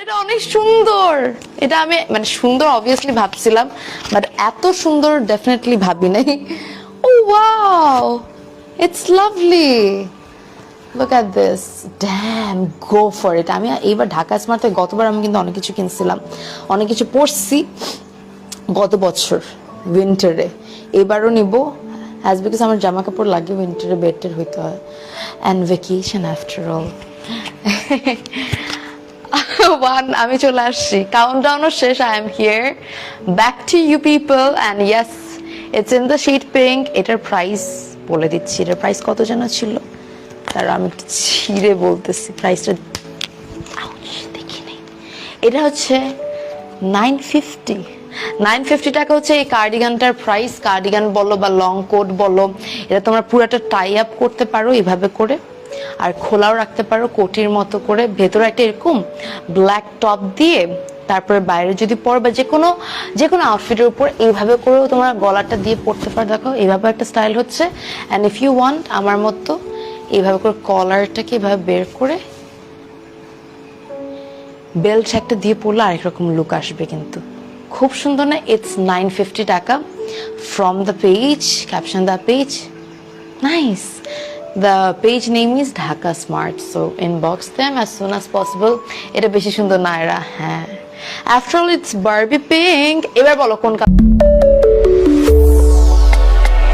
এটা অনেক সুন্দর। এটা আমি মানে সুন্দর অবভিয়াসলি ভাবছিলাম, বাট এত সুন্দর ডেফিনেটলি ভাবি নাই। ও wow, it's lovely. Look at this. Damn, go for it. আমি এইবার ঢাকা স্মার্ট থেকে গতবার আমি কিন্তু অনেক কিছু কিনছিলাম, অনেক কিছু পরছি গত বছর উইন্টারে। এবারও নিব, অ্যাজ বিকজ আমার জামা কাপড় লাগে উইন্টারে, বেটার হইতে হয়, and vacation after all. One, আমি চলে আসছি, কাউন্টডাউনও শেষ। I am here, back to you people, and yes, it's in the sheet pink. এটার প্রাইস বলে দিচ্ছি, এটার প্রাইস কত যেন ছিল, তার আমি একটু ছিঁড়ে বলতেছি প্রাইসটা, দেখি নেই। এটা হচ্ছে 950 950 টাকা হচ্ছে এই কার্ডিগানটার প্রাইস। কার্ডিগান বলো বা লং কোট বলো, এটা তোমরা পুরাটা টাই আপ করতে পারো এভাবে করে, আর খোলাও রাখতে পারো কোটির মতো করে। ভেতরে একটা এরকম ব্ল্যাক টপ দিয়ে, তারপরে বাইরে যদি পরো বা যে কোনো আউটফিটের উপর এইভাবে করেও তোমরা গলাটা দিয়ে পরতে পারো। দেখো এইভাবে একটা স্টাইল হচ্ছে। অ্যান্ড ইফ ইউ ওয়ান্ট আমার মতো এইভাবে করে কলারটাকে এভাবে বের করে বেল্ট একটা দিয়ে পরলে আরেক রকম লুক আসবে, কিন্তু খুব সুন্দর না? ইটস 950 টাকা from the page, caption the page, nice. The page name is Dhaka smart, so inbox them as soon as possible. এটা বেশি সুন্দর না এরা? হ্যাঁ, after all it's Barbie pink. এবার বলো কোন